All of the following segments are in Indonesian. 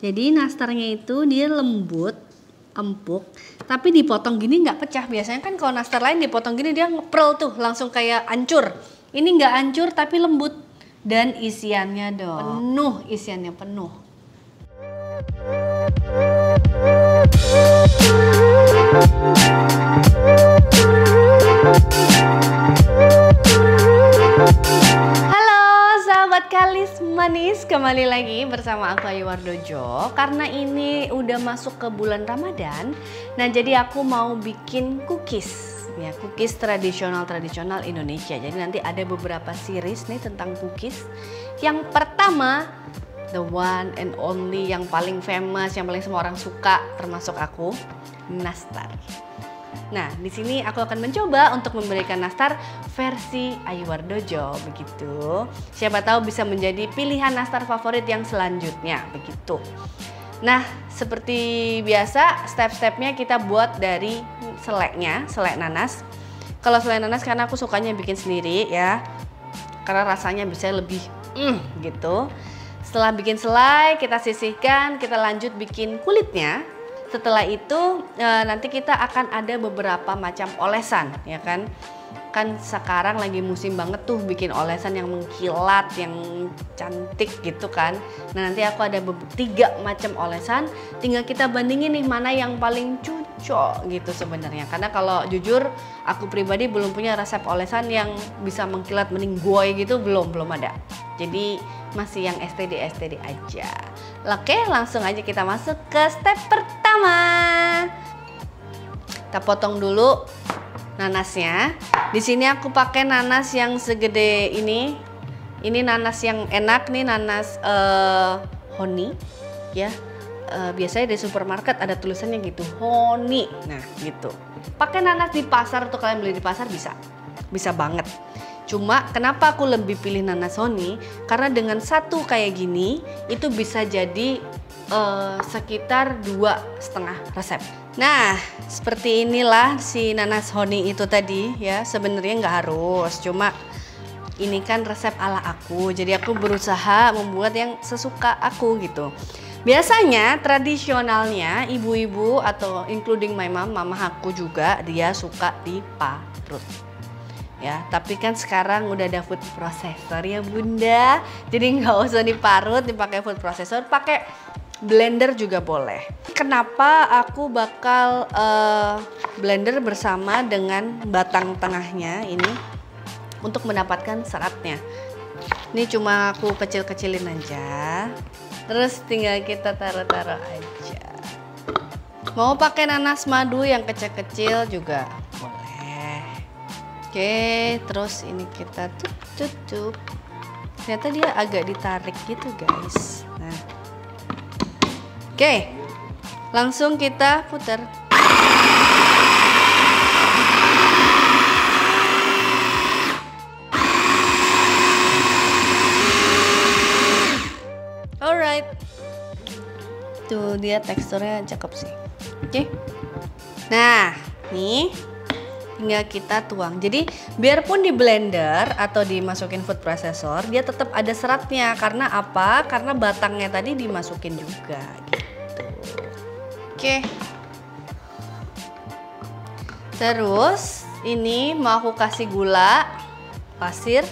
Jadi nastarnya itu dia lembut, empuk, tapi dipotong gini nggak pecah. Biasanya kan kalau nastar lain dipotong gini dia ngeprel tuh, langsung kayak hancur. Ini nggak hancur tapi lembut. Dan isiannya dong, penuh, isiannya penuh. Kalis manis, kembali lagi bersama aku Ayu Wardojo. Karena ini udah masuk ke bulan Ramadan, nah jadi aku mau bikin cookies ya, cookies tradisional Indonesia. Jadi nanti ada beberapa series nih tentang cookies. Yang pertama, the one and only, yang paling famous, yang paling semua orang suka termasuk aku, nastar. Nah, di sini aku akan mencoba untuk memberikan nastar versi Ayu Wardojo begitu. Siapa tahu bisa menjadi pilihan nastar favorit yang selanjutnya begitu. Nah, seperti biasa step-stepnya kita buat dari seleknya, selek nanas. Kalau selek nanas karena aku sukanya bikin sendiri ya. Karena rasanya bisa lebih gitu. Setelah bikin selai, kita sisihkan, kita lanjut bikin kulitnya. Setelah itu nanti kita akan ada beberapa macam olesan ya kan. Kan sekarang lagi musim banget tuh bikin olesan yang mengkilat, yang cantik gitu kan. Nah nanti aku ada 3 macam olesan, tinggal kita bandingin nih mana yang paling cocok gitu sebenarnya. Karena kalau jujur aku pribadi belum punya resep olesan yang bisa mengkilat meninggoy gitu, belum ada. Jadi masih yang STD aja. Oke, langsung aja kita masuk ke step pertama. Kita potong dulu nanasnya. Di sini aku pakai nanas yang segede ini. Ini nanas yang enak nih, nanas honey ya. Biasanya di supermarket ada tulisannya gitu, honey. Nah, gitu. Pakai nanas di pasar atau kalian beli di pasar bisa banget. Cuma kenapa aku lebih pilih nanas honey? Karena dengan satu kayak gini itu bisa jadi sekitar 2,5 resep. Nah, seperti inilah si nanas honey itu tadi ya. Sebenarnya nggak harus, cuma ini kan resep ala aku. Jadi aku berusaha membuat yang sesuka aku gitu. Biasanya tradisionalnya ibu-ibu atau including my mom, mama aku juga dia suka diparut. Ya, tapi kan sekarang udah ada food processor ya bunda, jadi nggak usah diparut, dipakai food processor, pakai blender juga boleh. Kenapa aku bakal blender bersama dengan batang tengahnya ini untuk mendapatkan seratnya. Ini cuma aku kecil-kecilin aja, terus tinggal kita taruh-taruh aja. Mau pakai nanas madu yang kecil-kecil juga boleh. Oke, terus ini kita tutup. Ternyata dia agak ditarik gitu guys. Nah, oke, langsung kita putar. Alright, tuh dia teksturnya cakep sih. Oke, nah nih tinggal kita tuang. Jadi biarpun di blender atau dimasukin food processor, dia tetap ada seratnya. Karena apa? Karena batangnya tadi dimasukin juga gitu. Oke. Terus ini mau aku kasih gula pasir,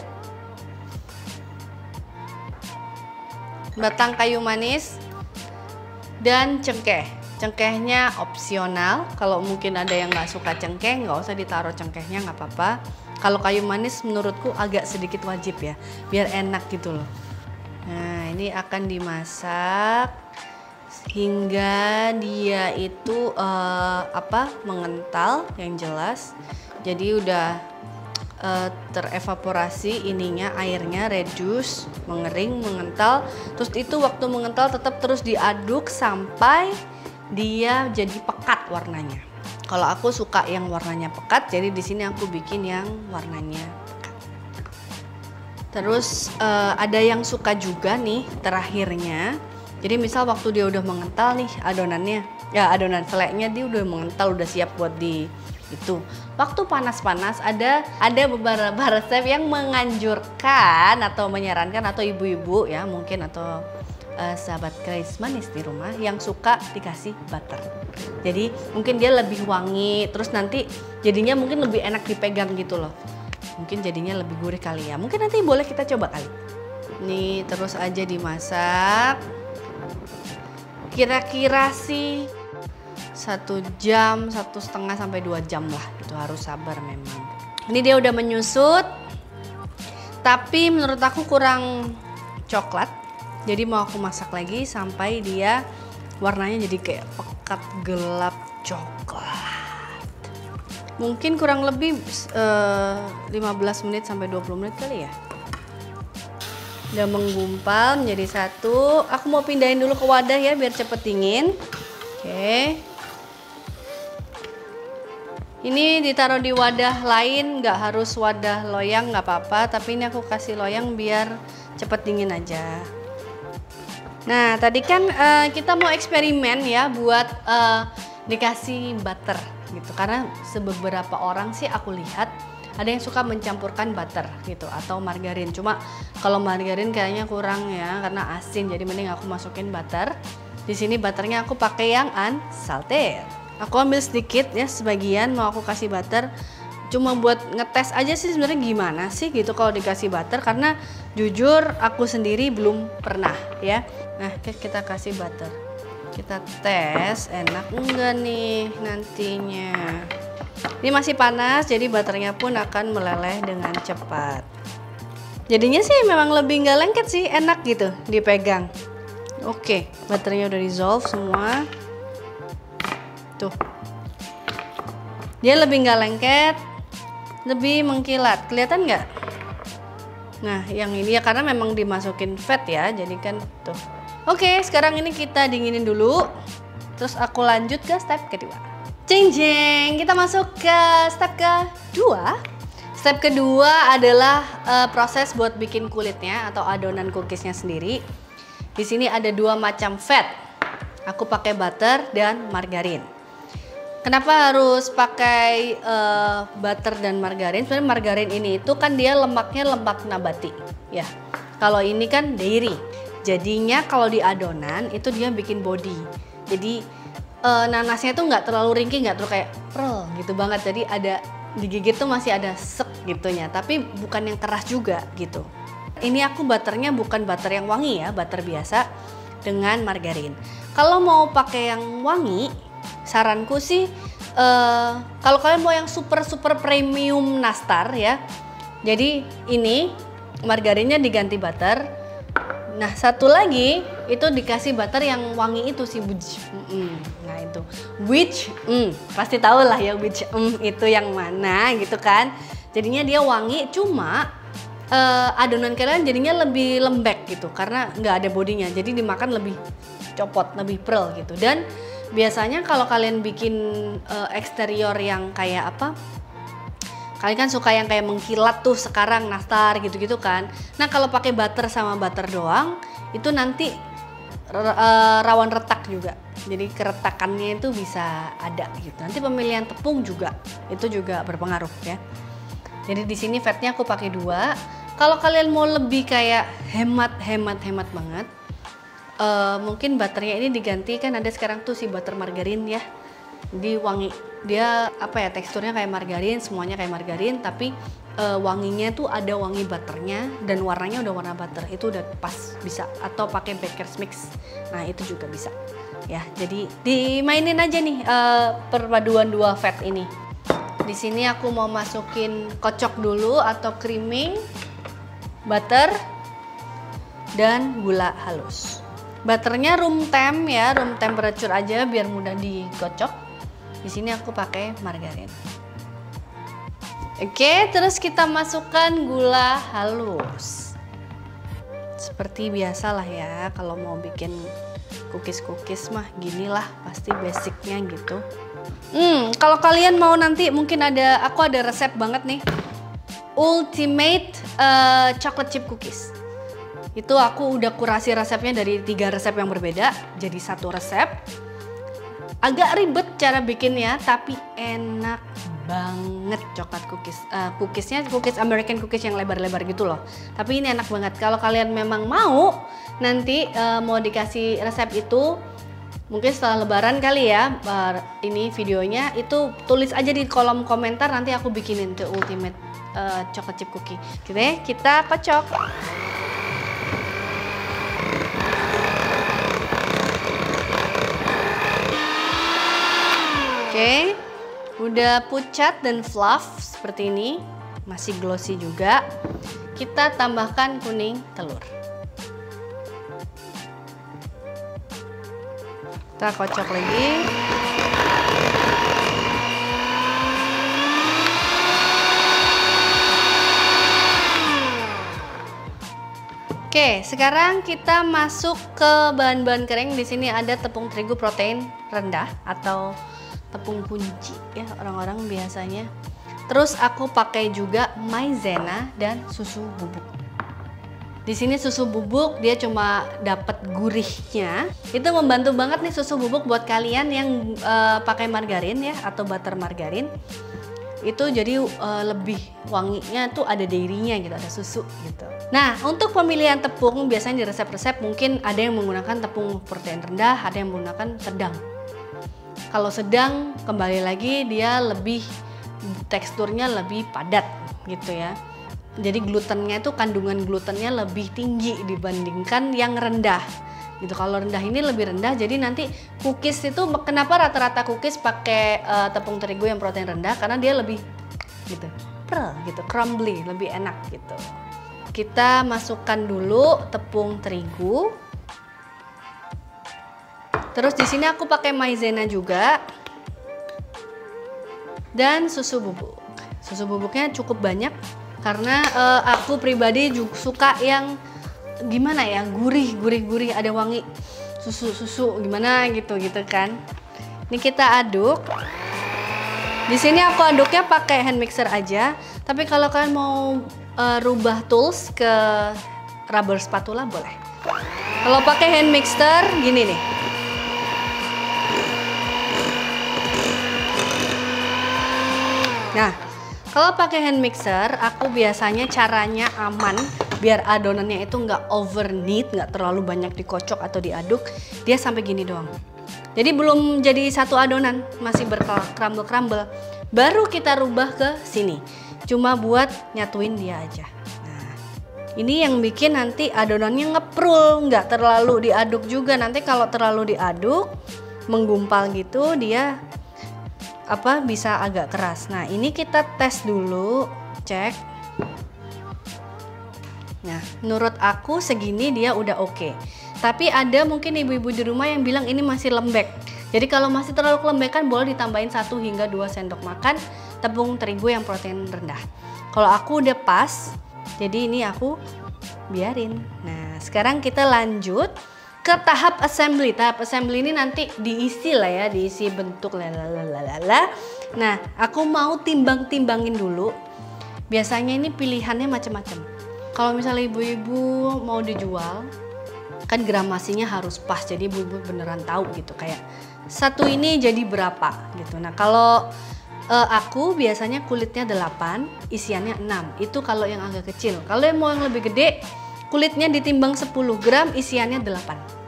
batang kayu manis, dan cengkeh. Cengkehnya opsional, kalau mungkin ada yang nggak suka cengkeh nggak usah ditaruh cengkehnya, nggak apa-apa. Kalau kayu manis menurutku agak sedikit wajib ya, biar enak gitu loh. Nah ini akan dimasak hingga dia itu mengental yang jelas. Jadi udah terevaporasi ininya, airnya reduce, mengering, mengental. Terus itu waktu mengental tetap terus diaduk sampai dia jadi pekat warnanya. Kalau aku suka yang warnanya pekat, jadi di sini aku bikin yang warnanya pekat. Terus ada yang suka juga nih terakhirnya. Jadi misal waktu dia udah mengental nih adonannya, ya adonan seleknya dia udah mengental, udah siap buat di itu. Waktu panas-panas ada beberapa resep yang menganjurkan atau menyarankan, atau ibu-ibu ya mungkin, atau sahabat Grace Manis di rumah yang suka dikasih butter. Jadi mungkin dia lebih wangi, terus nanti jadinya mungkin lebih enak dipegang gitu loh. Mungkin jadinya lebih gurih kali ya. Mungkin nanti boleh kita coba kali. Nih terus aja dimasak. Kira-kira sih 1 jam, 1,5 sampai 2 jam lah. Itu harus sabar memang. Ini dia udah menyusut. Tapi menurut aku kurang coklat. Jadi mau aku masak lagi sampai dia warnanya jadi kayak pekat gelap coklat. Mungkin kurang lebih 15 menit sampai 20 menit kali ya. Udah menggumpal menjadi satu. Aku mau pindahin dulu ke wadah ya biar cepet dingin. Oke. Ini ditaruh di wadah lain, nggak harus wadah loyang, nggak apa-apa. Tapi ini aku kasih loyang biar cepet dingin aja. Nah tadi kan kita mau eksperimen ya buat dikasih butter gitu. Karena beberapa orang sih aku lihat ada yang suka mencampurkan butter gitu atau margarin. Cuma kalau margarin kayaknya kurang ya karena asin. Jadi mending aku masukin butter. Di sini butternya aku pakai yang unsalted. Aku ambil sedikit ya, sebagian mau aku kasih butter. Cuma buat ngetes aja sih sebenarnya gimana sih gitu kalau dikasih butter. Karena jujur aku sendiri belum pernah ya. Nah kita kasih butter. Kita tes enak enggak nih nantinya. Ini masih panas jadi butternya pun akan meleleh dengan cepat. Jadinya sih memang lebih nggak lengket sih, enak gitu dipegang. Oke, butternya udah dissolve semua. Tuh, dia lebih nggak lengket, lebih mengkilat, kelihatan nggak? Nah, yang ini ya karena memang dimasukin fat ya, jadi kan tuh. Oke, sekarang ini kita dinginin dulu, terus aku lanjut ke step kedua. Jeng jeng, kita masuk ke step kedua. Step kedua adalah proses buat bikin kulitnya atau adonan cookiesnya sendiri. Di sini ada 2 macam fat. Aku pakai butter dan margarin. Kenapa harus pakai butter dan margarin? Sebenarnya margarin ini itu kan dia lemaknya lemak nabati, ya. Kalau ini kan dairy. Jadinya kalau di adonan itu dia bikin body. Jadi nanasnya tuh nggak terlalu ringkih, nggak terlalu kayak pearl gitu banget. Jadi ada digigit tuh masih ada sek gitunya. Tapi bukan yang keras juga gitu. Ini aku butternya bukan butter yang wangi ya, butter biasa dengan margarin. Kalau mau pakai yang wangi, saranku sih kalau kalian mau yang super premium nastar ya, jadi ini margarinnya diganti butter. Nah satu lagi itu dikasih butter yang wangi itu sih nah itu pasti tahu lah ya itu yang mana gitu kan. Jadinya dia wangi, cuma adonan kalian jadinya lebih lembek gitu karena nggak ada bodinya, jadi dimakan lebih copot, lebih pearl gitu. Dan biasanya kalau kalian bikin eksterior yang kayak apa, kalian kan suka yang kayak mengkilat tuh sekarang nastar gitu-gitu kan. Nah kalau pakai butter sama butter doang itu nanti rawan retak juga. Jadi keretakannya itu bisa ada gitu. Nanti pemilihan tepung juga itu juga berpengaruh ya. Jadi di sini fatnya aku pakai 2. Kalau kalian mau lebih kayak hemat banget, mungkin butternya ini diganti, kan ada sekarang tuh si butter margarin ya. Jadi wangi, dia apa ya, teksturnya kayak margarin, semuanya kayak margarin, tapi wanginya tuh ada wangi butternya dan warnanya udah warna butter, itu udah pas bisa. Atau pakai baker's mix, nah itu juga bisa ya. Jadi dimainin aja nih perpaduan 2 fat ini. Di sini aku mau masukin kocok dulu atau creaming, butter dan gula halus. Butternya room temp ya, room temperature aja biar mudah dikocok. Di sini aku pakai margarin. Oke, terus kita masukkan gula halus. Seperti biasa lah ya, kalau mau bikin cookies mah ginilah pasti basicnya gitu. Kalau kalian mau nanti mungkin aku ada resep banget nih, ultimate chocolate chip cookies. Itu aku udah kurasi resepnya dari 3 resep yang berbeda jadi 1 resep. Agak ribet cara bikinnya tapi enak banget coklat cookies. Cookiesnya cookies American cookies yang lebar-lebar gitu loh. Tapi ini enak banget. Kalau kalian memang mau nanti mau dikasih resep itu, mungkin setelah lebaran kali ya, ini videonya itu tulis aja di kolom komentar, nanti aku bikinin the ultimate chocolate chip cookie. Gitu ya, kita kocok. Oke, udah pucat dan fluff seperti ini, masih glossy juga. Kita tambahkan kuning telur. Kita kocok lagi. Oke, sekarang kita masuk ke bahan-bahan kering. Di sini ada tepung terigu protein rendah atau tepung kunci ya orang-orang biasanya. Terus aku pakai juga maizena dan susu bubuk. Di sini susu bubuk dia cuma dapat gurihnya. Itu membantu banget nih susu bubuk buat kalian yang pakai margarin ya atau butter margarin. Itu jadi lebih wanginya tuh ada dairy-nya gitu, ada susu gitu. Nah, untuk pemilihan tepung biasanya di resep-resep mungkin ada yang menggunakan tepung protein rendah, ada yang menggunakan sedang. Kalau sedang kembali lagi dia lebih teksturnya lebih padat gitu ya. Jadi glutennya itu kandungan glutennya lebih tinggi dibandingkan yang rendah. Gitu. Kalau rendah ini lebih rendah, jadi nanti cookies itu kenapa rata-rata cookies pakai tepung terigu yang protein rendah, karena dia lebih gitu, gitu, crumbly, lebih enak gitu. Kita masukkan dulu tepung terigu. Terus di sini aku pakai maizena juga dan susu bubuk. Susu bubuknya cukup banyak karena aku pribadi juga suka yang gimana ya, gurih, ada wangi susu gimana gitu kan. Ini kita aduk. Di sini aku aduknya pakai hand mixer aja. Tapi kalau kalian mau rubah tools ke rubber spatula boleh. Kalau pakai hand mixer gini nih. Nah, kalau pakai hand mixer, aku biasanya caranya aman biar adonannya itu nggak over knead, nggak terlalu banyak dikocok atau diaduk, dia sampai gini doang. Jadi belum jadi satu adonan, masih bercrumble-crumble. Baru kita rubah ke sini, cuma buat nyatuin dia aja. Nah, ini yang bikin nanti adonannya ngeprul, nggak terlalu diaduk juga. Nanti kalau terlalu diaduk, menggumpal gitu, dia bisa agak keras. Nah, ini kita tes dulu, cek. Nah, menurut aku segini dia udah oke. Tapi ada mungkin ibu-ibu di rumah yang bilang ini masih lembek. Jadi kalau masih terlalu kelembekan boleh ditambahin 1 hingga 2 sendok makan tepung terigu yang protein rendah. Kalau aku udah pas, jadi ini aku biarin. Nah, sekarang kita lanjut ke tahap assembly. Tahap assembly ini nanti diisi lah ya, diisi bentuk lalalala. Nah, aku mau timbang-timbangin dulu. Biasanya ini pilihannya macam-macam. Kalau misalnya ibu-ibu mau dijual, kan gramasinya harus pas. Jadi ibu-ibu beneran tahu gitu, kayak satu ini jadi berapa gitu. Nah, kalau aku biasanya kulitnya 8, isiannya 6. Itu kalau yang agak kecil. Kalau yang mau yang lebih gede, kulitnya ditimbang 10 gram, isiannya 8.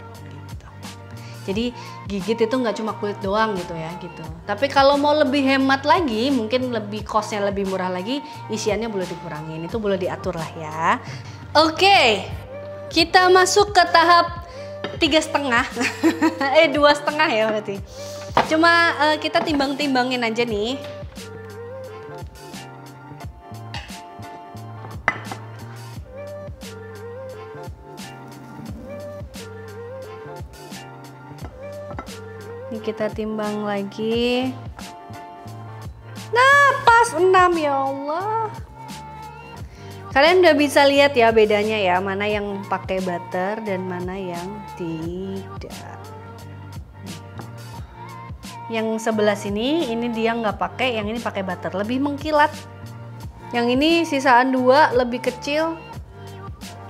Jadi gigit itu nggak cuma kulit doang gitu ya gitu. Tapi kalau mau lebih hemat lagi, mungkin lebih costnya lebih murah lagi, isiannya boleh dikurangin. Itu boleh diatur lah ya. Oke, kita masuk ke tahap 3,5. 2,5 ya berarti. Cuma kita timbang-timbangin aja nih. Ini kita timbang lagi. Nah, pas 6 ya Allah. Kalian udah bisa lihat ya bedanya ya, mana yang pakai butter dan mana yang tidak. Yang sebelah sini, ini dia nggak pakai, yang ini pakai butter, lebih mengkilat. Yang ini sisaan 2 lebih kecil.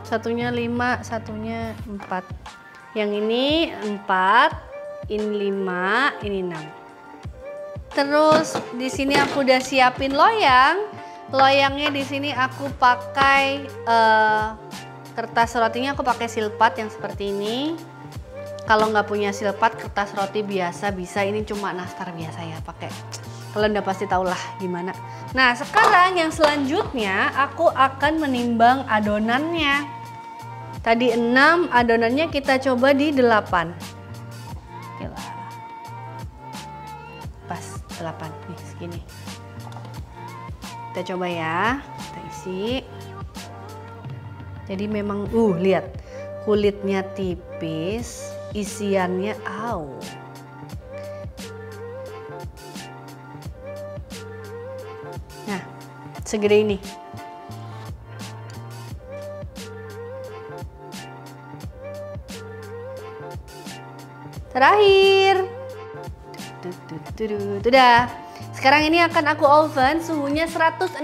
Satunya 5, satunya 4. Yang ini 4. Ini 5, ini 6. Terus di sini aku udah siapin loyang. Loyangnya di sini aku pakai kertas rotinya aku pakai silpat yang seperti ini. Kalau nggak punya silpat, kertas roti biasa bisa. Ini cuma nastar biasa ya pakai. Kalian udah pasti tau lah gimana. Nah sekarang yang selanjutnya aku akan menimbang adonannya. Tadi 6, adonannya kita coba di 8. Oke lah. Pas 8 nih segini. Kita coba ya, kita isi. Jadi memang lihat kulitnya tipis, isiannya Nah, segede ini. Terakhir. Udah. Sekarang ini akan aku oven suhunya 160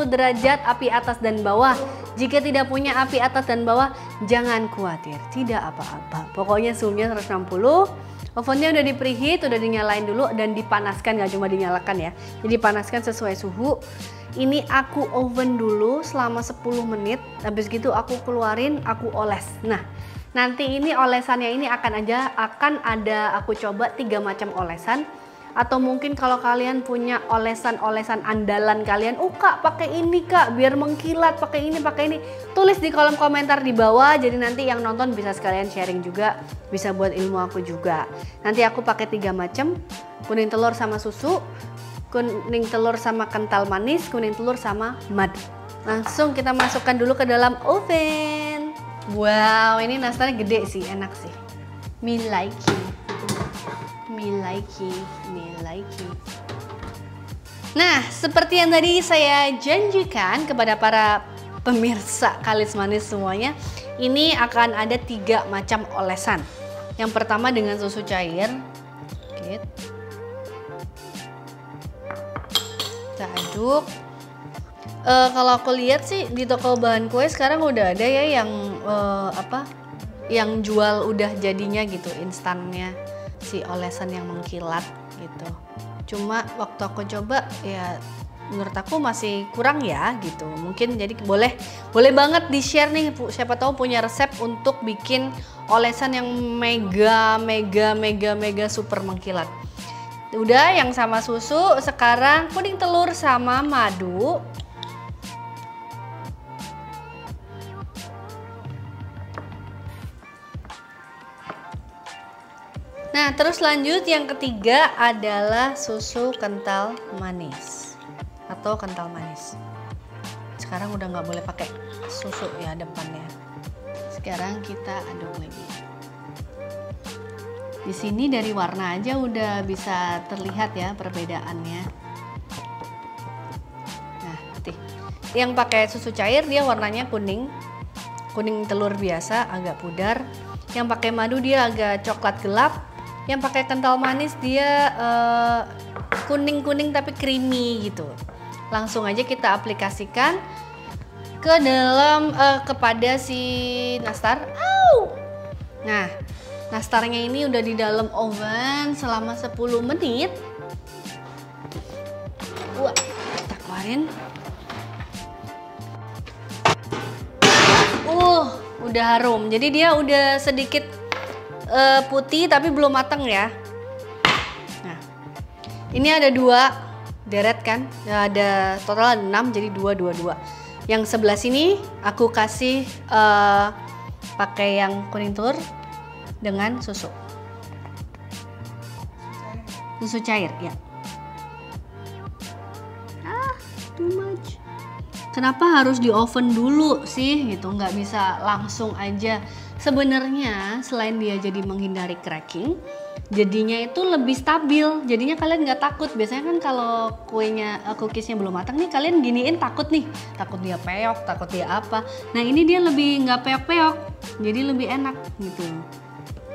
derajat api atas dan bawah. Jika tidak punya api atas dan bawah, jangan khawatir, tidak apa-apa. Pokoknya suhunya 160. Ovennya udah di preheat, udah dinyalain dulu dan dipanaskan, nggak cuma dinyalakan ya. Jadi panaskan sesuai suhu. Ini aku oven dulu selama 10 menit. Habis gitu aku keluarin, aku oles. Nah, nanti ini olesannya ini akan ada aku coba 3 macam olesan. Atau mungkin kalau kalian punya olesan-olesan andalan kalian, Kak pakai ini Kak biar mengkilat, pakai ini, tulis di kolom komentar di bawah. Jadi nanti yang nonton bisa sekalian sharing juga, bisa buat ilmu aku juga. Nanti aku pakai 3 macam, kuning telur sama susu, kuning telur sama kental manis, kuning telur sama madu. Langsung kita masukkan dulu ke dalam oven. Wow, ini nastarnya gede sih, enak sih. Me like it. Nah, seperti yang tadi saya janjikan kepada para pemirsa Kalis Manis semuanya, ini akan ada 3 macam olesan. Yang pertama dengan susu cair. Kita aduk. Kalau aku lihat sih di toko bahan kue sekarang udah ada ya yang jual udah jadinya gitu, instannya si olesan yang mengkilat gitu. Cuma waktu aku coba ya menurut aku masih kurang ya gitu. Mungkin jadi boleh banget di share nih, siapa tahu punya resep untuk bikin olesan yang mega super mengkilat. Udah yang sama susu, sekarang kuning telur sama madu. Nah, terus lanjut yang ketiga adalah susu kental manis atau kental manis. Sekarang udah nggak boleh pakai susu ya depannya. Sekarang kita aduk lagi. Di sini dari warna aja udah bisa terlihat ya perbedaannya. Nah, yang pakai susu cair dia warnanya kuning telur biasa agak pudar. Yang pakai madu dia agak coklat gelap. Yang pakai kental manis dia kuning tapi creamy gitu. Langsung aja kita aplikasikan ke dalam kepada si nastar. Nah, nastarnya ini udah di dalam oven selama 10 menit. Kita keluarin. Udah harum. Jadi dia udah sedikit putih tapi belum matang ya. Nah, ini ada 2 deret kan, ada total 6 jadi 2. Yang sebelah sini aku kasih pakai yang kuning telur dengan susu cair ya. Too much. Kenapa harus di oven dulu sih gitu, nggak bisa langsung aja. Sebenarnya selain dia jadi menghindari cracking, jadinya itu lebih stabil. Jadinya kalian nggak takut. Biasanya kan kalau cookiesnya belum matang nih, kalian giniin takut dia peok, takut dia apa. Nah ini dia lebih nggak peok-peok, jadi lebih enak gitu,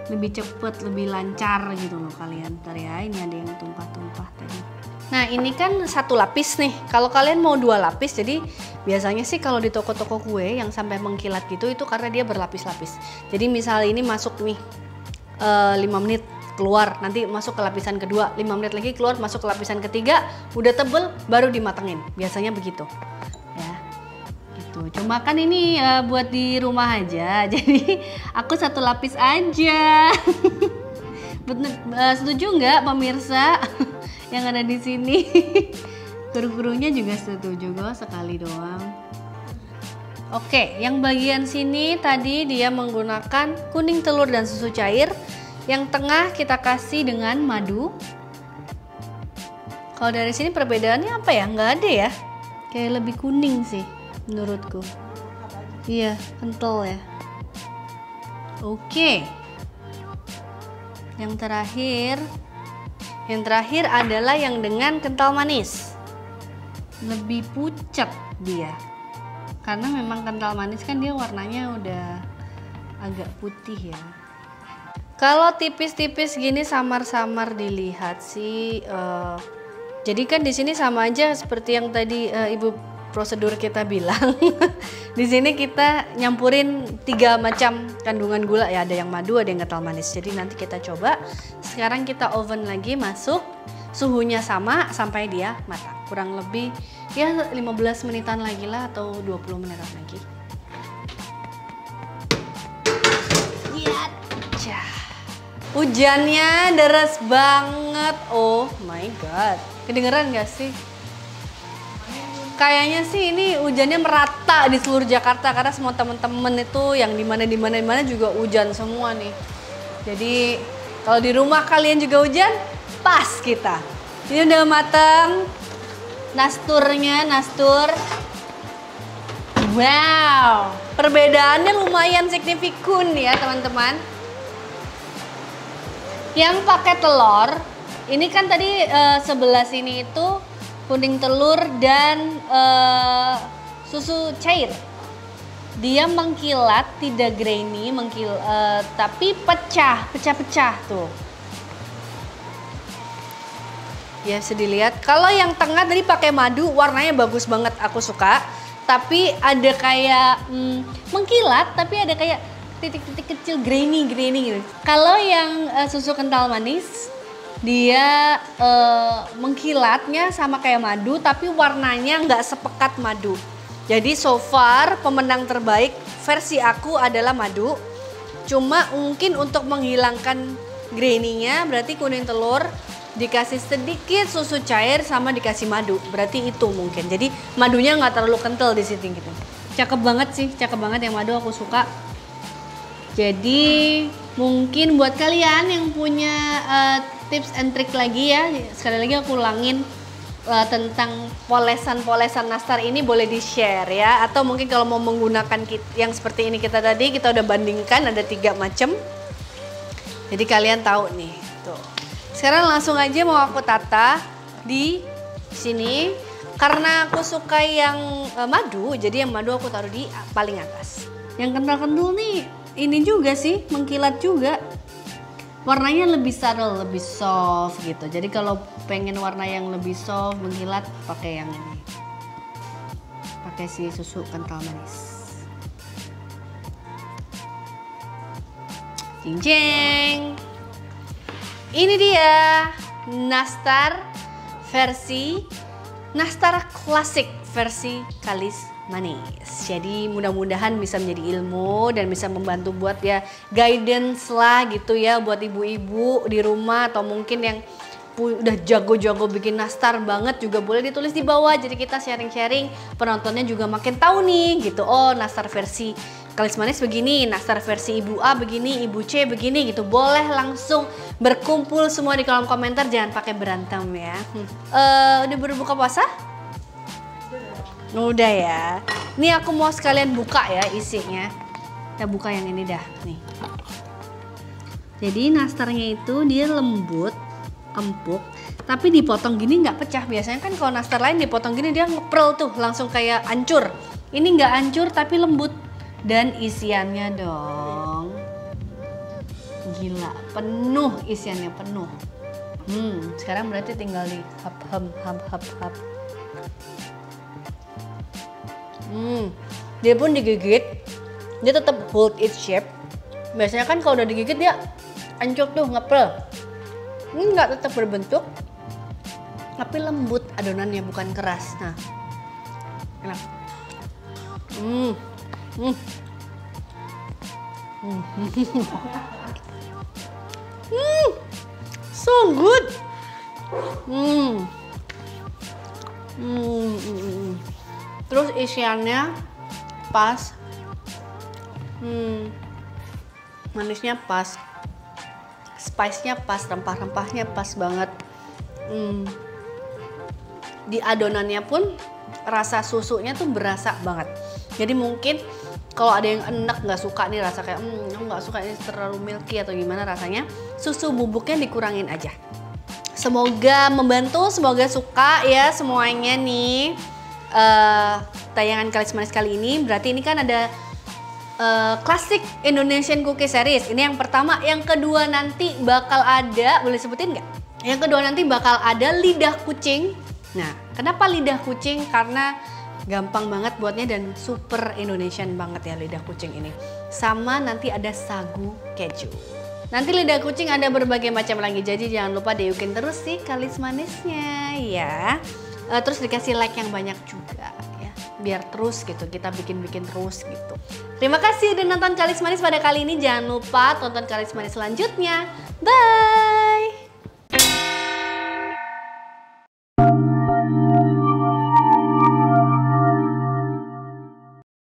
lebih cepet, lebih lancar gitu loh kalian. Ntar ya, ini ada yang tumpah-tumpah tadi. Nah ini kan 1 lapis nih, kalau kalian mau 2 lapis, jadi biasanya sih kalau di toko-toko kue yang sampai mengkilat gitu itu karena dia berlapis-lapis. Jadi misal ini masuk nih 5 menit, keluar, nanti masuk ke lapisan kedua, 5 menit lagi keluar, masuk ke lapisan ketiga, udah tebel, baru dimatengin. Biasanya begitu. Ya, gitu. Cuma kan ini buat di rumah aja, jadi aku 1 lapis aja. Setuju nggak pemirsa yang ada di sini? Guru-gurunya juga setuju kok, sekali doang. Oke, yang bagian sini tadi dia menggunakan kuning telur dan susu cair. Yang tengah kita kasih dengan madu. Kalau dari sini perbedaannya apa ya? Nggak ada ya? Kayak lebih kuning sih menurutku. Iya, kental ya. Oke. Yang terakhir adalah yang dengan kental manis. Lebih pucat dia. Karena memang kental manis kan dia warnanya udah agak putih ya. Kalau tipis-tipis gini samar-samar dilihat sih. Jadi kan di sini sama aja seperti yang tadi ibu prosedur kita bilang. Di sini kita nyampurin 3 macam kandungan gula ya. Ada yang madu, ada yang kental manis. Jadi nanti kita coba. Sekarang kita oven lagi masuk. Suhunya sama sampai dia matang. Kurang lebih ya 15 menitan lagi lah atau 20 menitan lagi. Ya, hujannya deras banget. Oh my god, kedengeran gak sih? Kayaknya sih ini hujannya merata di seluruh Jakarta karena semua teman-teman itu yang di mana juga hujan semua nih. Jadi kalau di rumah kalian juga hujan, pas kita. Ini udah mateng. Nastur. Wow, perbedaannya lumayan signifikan ya teman-teman. Yang pakai telur, ini kan tadi sebelah sini itu kuning telur dan susu cair. Dia mengkilat, tidak grainy, tapi pecah-pecah tuh. Ya, bisa dilihat. Kalau yang tengah tadi pakai madu, warnanya bagus banget, aku suka. Tapi ada kayak mengkilat, tapi ada kayak titik-titik kecil grainy gitu. Kalau yang susu kental manis, dia mengkilatnya sama kayak madu, tapi warnanya nggak sepekat madu. Jadi so far pemenang terbaik versi aku adalah madu. Cuma mungkin untuk menghilangkan grainy-nya berarti kuning telur dikasih sedikit susu cair sama dikasih madu, berarti itu mungkin. Jadi madunya nggak terlalu kental di sini gitu. Cakep banget sih, cakep banget yang madu, aku suka. Jadi mungkin buat kalian yang punya tips and trick lagi ya, sekali lagi aku ulangin tentang polesan nastar ini boleh di share ya. Atau mungkin kalau mau menggunakan yang seperti ini kita udah bandingkan ada 3 macam. Jadi kalian tahu nih, tuh. Sekarang langsung aja mau aku tata di sini. Karena aku suka yang madu, jadi yang madu aku taruh di paling atas. Yang kental-kental nih, ini juga sih, mengkilat juga. Warnanya lebih subtle, lebih soft gitu. Jadi kalau pengen warna yang lebih soft, mengkilat, pakai yang ini. Pakai si susu kental manis. Jeng jeng. Ini dia nastar klasik versi kalis manis. Jadi mudah-mudahan bisa menjadi ilmu dan bisa membantu buat ya guidance lah gitu ya buat ibu-ibu di rumah atau mungkin yang udah jago-jago bikin nastar banget juga boleh ditulis di bawah. Jadi kita sharing-sharing, penontonnya juga makin tahu nih gitu. Oh, nastar versi kalis manis begini, nastar versi ibu A begini, ibu C begini gitu. Boleh langsung berkumpul semua di kolom komentar, jangan pakai berantem ya. Udah berbuka puasa? Udah ya. Ini aku mau sekalian buka ya isinya. Kita buka yang ini dah nih. Jadi nastarnya itu dia lembut, empuk, tapi dipotong gini nggak pecah. Biasanya kan kalau nastar lain dipotong gini dia ngeprel tuh, langsung kayak hancur. Ini nggak hancur tapi lembut. Dan isiannya dong, gila, penuh isiannya, penuh. Sekarang berarti tinggal di hap. Dia pun digigit, dia tetap hold its shape. Biasanya kan kalau udah digigit dia hancur tuh, ngepel. Ini nggak tetap berbentuk, tapi lembut adonannya, bukan keras. Nah, enak. So good. Terus isiannya pas, manisnya pas, spice-nya pas, rempah-rempahnya pas banget. Di adonannya pun rasa susunya tuh berasa banget. Jadi mungkin kalau ada yang enak nggak suka nih, rasa kayak nggak suka ini terlalu milky atau gimana rasanya, susu bubuknya dikurangin aja. Semoga membantu, semoga suka ya semuanya nih tayangan Kalis Manis kali ini. Berarti ini kan ada Classic Indonesian Cookie Series. Ini yang pertama, yang kedua nanti bakal ada, boleh sebutin nggak? Yang kedua nanti bakal ada lidah kucing. Nah, kenapa lidah kucing? Karena gampang banget buatnya dan super Indonesian banget ya lidah kucing ini. Sama nanti ada sagu keju. Nanti lidah kucing ada berbagai macam lagi, jadi jangan lupa diukin terus sih Kalis Manisnya ya. Terus dikasih like yang banyak juga ya, biar terus gitu kita bikin terus gitu. Terima kasih udah nonton Kalis Manis pada kali ini. Jangan lupa tonton Kalis Manis selanjutnya. Bye.